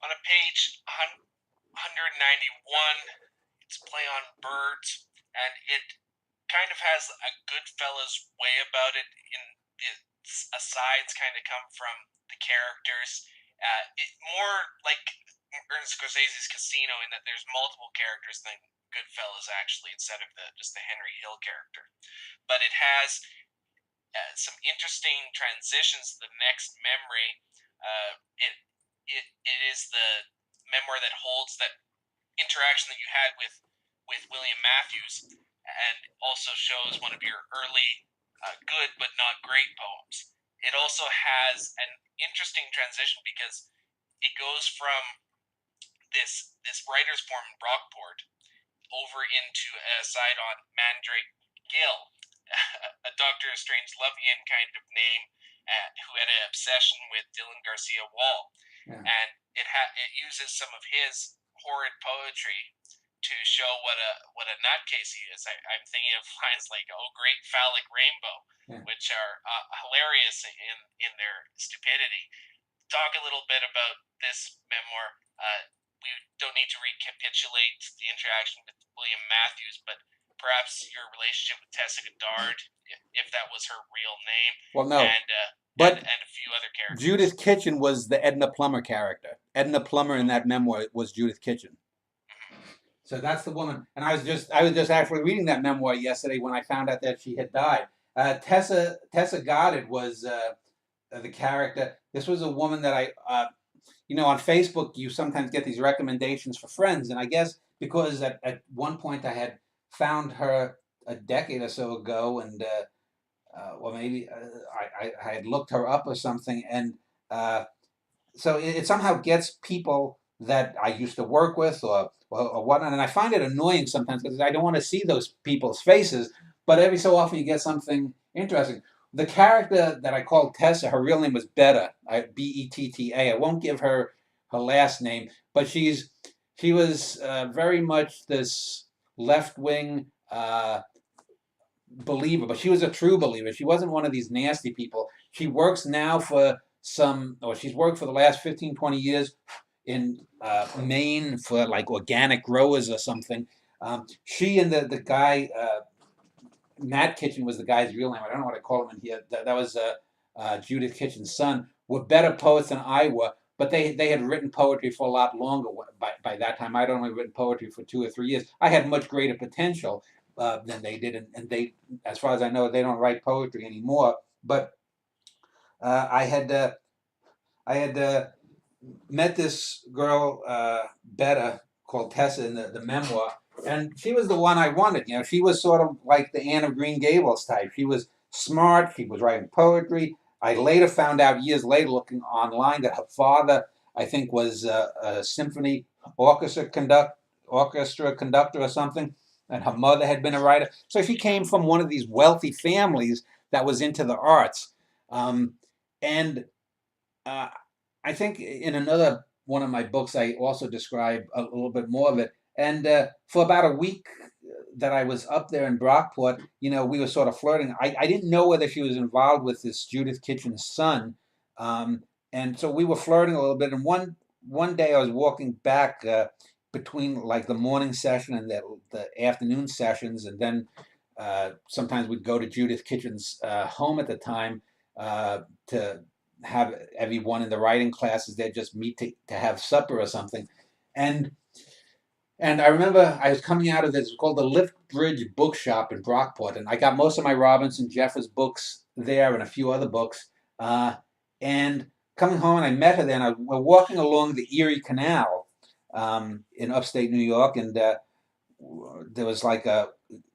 On a page 191, it's play on birds, and it kind of has a Goodfellas way about it. In the asides kind of come from the characters. It more like Ernest Scorsese's Casino in that there's multiple characters than Goodfellas actually, instead of just the Henry Hill character. But it has some interesting transitions to the next memory. It is the memoir that holds that interaction that you had with William Matthews, and also shows one of your early good but not great poems. It also has an interesting transition because it goes from this writer's form in Brockport over into a side on Mandrake Gill, a Doctor Strangelovian kind of name, who had an obsession with Dylan Garcia Wall. Yeah. And it uses some of his horrid poetry to show what a nutcase he is. I'm thinking of lines like "Oh, great phallic rainbow," yeah, which are hilarious in their stupidity. Talk a little bit about this memoir. We don't need to recapitulate the interaction with William Matthews, but perhaps your relationship with Tessa Goddard, if that was her real name. Well, no, and a few other characters. Judith Kitchen was the Edna Plummer character. Edna Plummer in that memoir was Judith Kitchen. So that's the woman. And I was just actually reading that memoir yesterday when I found out that she had died. Tessa Goddard was the character. This was a woman that on Facebook you sometimes get these recommendations for friends, and I guess because at one point I had found her a decade or so ago, and or maybe I had looked her up or something, and so it somehow gets people that I used to work with or whatnot, and I find it annoying sometimes because I don't want to see those people's faces, but every so often you get something interesting. The character that I called Tessa, her real name was Betta, Betta. I won't give her last name, but she was very much this left-wing believer, but she was a true believer. She wasn't one of these nasty people. She works now she's worked for the last 15, 20 years in Maine for like organic growers or something. She and the guy, Matt Kitchen was the guy's real name. I don't know what I call him in here. That was Judith Kitchen's son. Were better poets than I were, but they had written poetry for a lot longer by that time. I'd only written poetry for 2 or 3 years. I had much greater potential than they did, and they, as far as I know, they don't write poetry anymore. But I had met this girl, Betta, called Tessa in the memoir, and she was the one I wanted. She was sort of like the Anne of Green Gables type. She was smart. She was writing poetry. I later found out, years later, looking online, that her father, I think, was a symphony orchestra conductor or something, and her mother had been a writer. So she came from one of these wealthy families that was into the arts. And I think in another one of my books, I also describe a little bit more of it. And for about a week that I was up there in Brockport, we were sort of flirting. I didn't know whether she was involved with this Judith Kitchen's son. And so we were flirting a little bit. And one day I was walking back between like the morning session and the afternoon sessions. And then sometimes we'd go to Judith Kitchen's home at the time to have everyone in the writing classes. They'd just meet to have supper or something. And I remember I was coming out of this, it was called the Lift Bridge Bookshop in Brockport, and I got most of my Robinson Jeffers books there and a few other books. And coming home, and I met her there, and we're walking along the Erie Canal in upstate New York, and there was like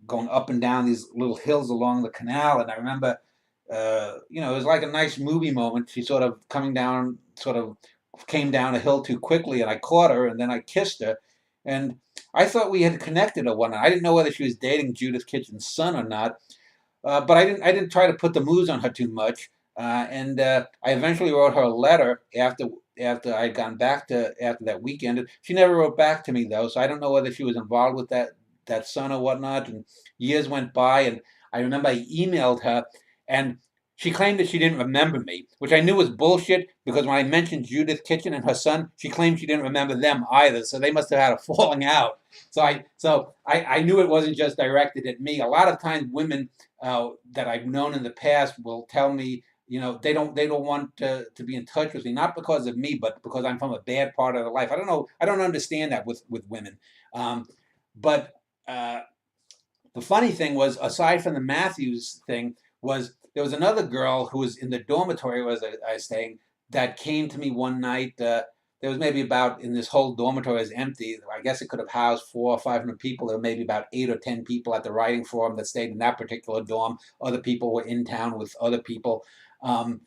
going up and down these little hills along the canal, and I remember, it was like a nice movie moment. She sort of came down a hill too quickly, and I caught her, and then I kissed her. And I thought we had connected or whatnot. I didn't know whether she was dating Judith Kitchen's son or not, but I didn't try to put the moves on her too much. And I eventually wrote her a letter after I'd gone back after that weekend. She never wrote back to me though, so I don't know whether she was involved with that son or whatnot. And years went by, and I remember I emailed her, and She claimed that she didn't remember me, which I knew was bullshit because when I mentioned Judith Kitchen and her son, she claimed she didn't remember them either. So they must have had a falling out. So I knew it wasn't just directed at me. A lot of times, women that I've known in the past will tell me, they don't want to be in touch with me, not because of me, but because I'm from a bad part of their life. I don't know. I don't understand that with women. But the funny thing was, aside from the Matthews thing, was there was another girl who was in the dormitory where I was staying that came to me one night. There was maybe about, in this whole dormitory is empty. I guess it could have housed 400 or 500 people. There were maybe about 8 or 10 people at the writing forum that stayed in that particular dorm. Other people were in town with other people. Um,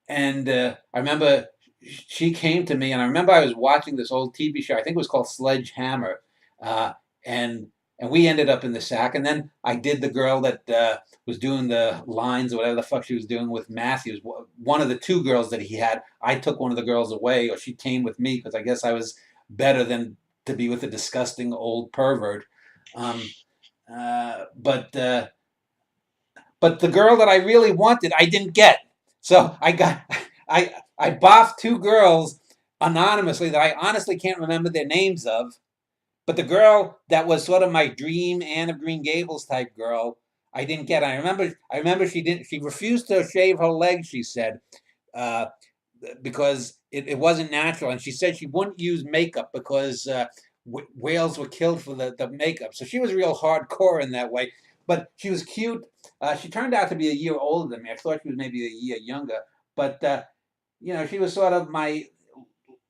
and I remember she came to me, and I remember I was watching this old TV show. I think it was called Sledgehammer, uh, and and we ended up in the sack. And then I did the girl that was doing the lines or whatever the fuck she was doing with Matthews. One of the two girls that he had, I took one of the girls away, or she came with me because I guess I was better than to be with a disgusting old pervert. Um, uh, but uh, but the girl that I really wanted, I didn't get. So I boffed two girls anonymously that I honestly can't remember their names of. But the girl that was sort of my dream Anne of Green Gables type girl, I didn't get. I remember she refused to shave her legs. She said, uh, because it wasn't natural, and she said she wouldn't use makeup because whales were killed for the makeup. So she was real hardcore in that way, but she was cute. She turned out to be a year older than me. I thought she was maybe a year younger, but she was sort of my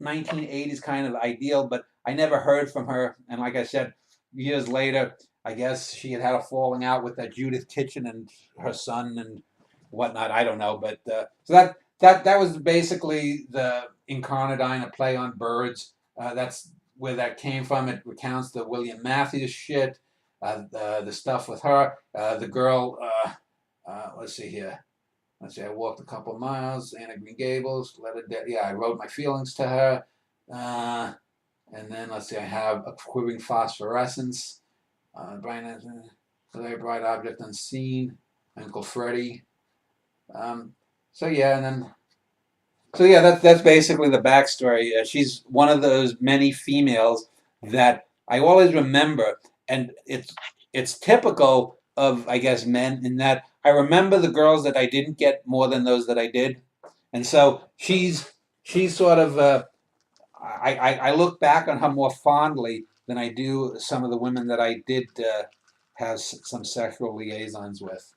1980s kind of ideal. But I never heard from her, and like I said, years later, I guess she had a falling out with that Judith Kitchen and her son and whatnot. I don't know, but so that was basically the Incarnadine, a play on birds. That's where that came from. It recounts the William Matthews shit, the stuff with her, the girl. Let's see here. Let's see. I walked a couple of miles. Anna Green Gables. Let it. Yeah, I wrote my feelings to her. And then let's see. I have a quivering phosphorescence. Brian, very bright object unseen. Uncle Freddie. Um, so yeah, and then that's basically the backstory. She's one of those many females that I always remember, and it's typical of, I guess, men in that I remember the girls that I didn't get more than those that I did, and so she's sort of I look back on her more fondly than I do some of the women that I did have some sexual liaisons with.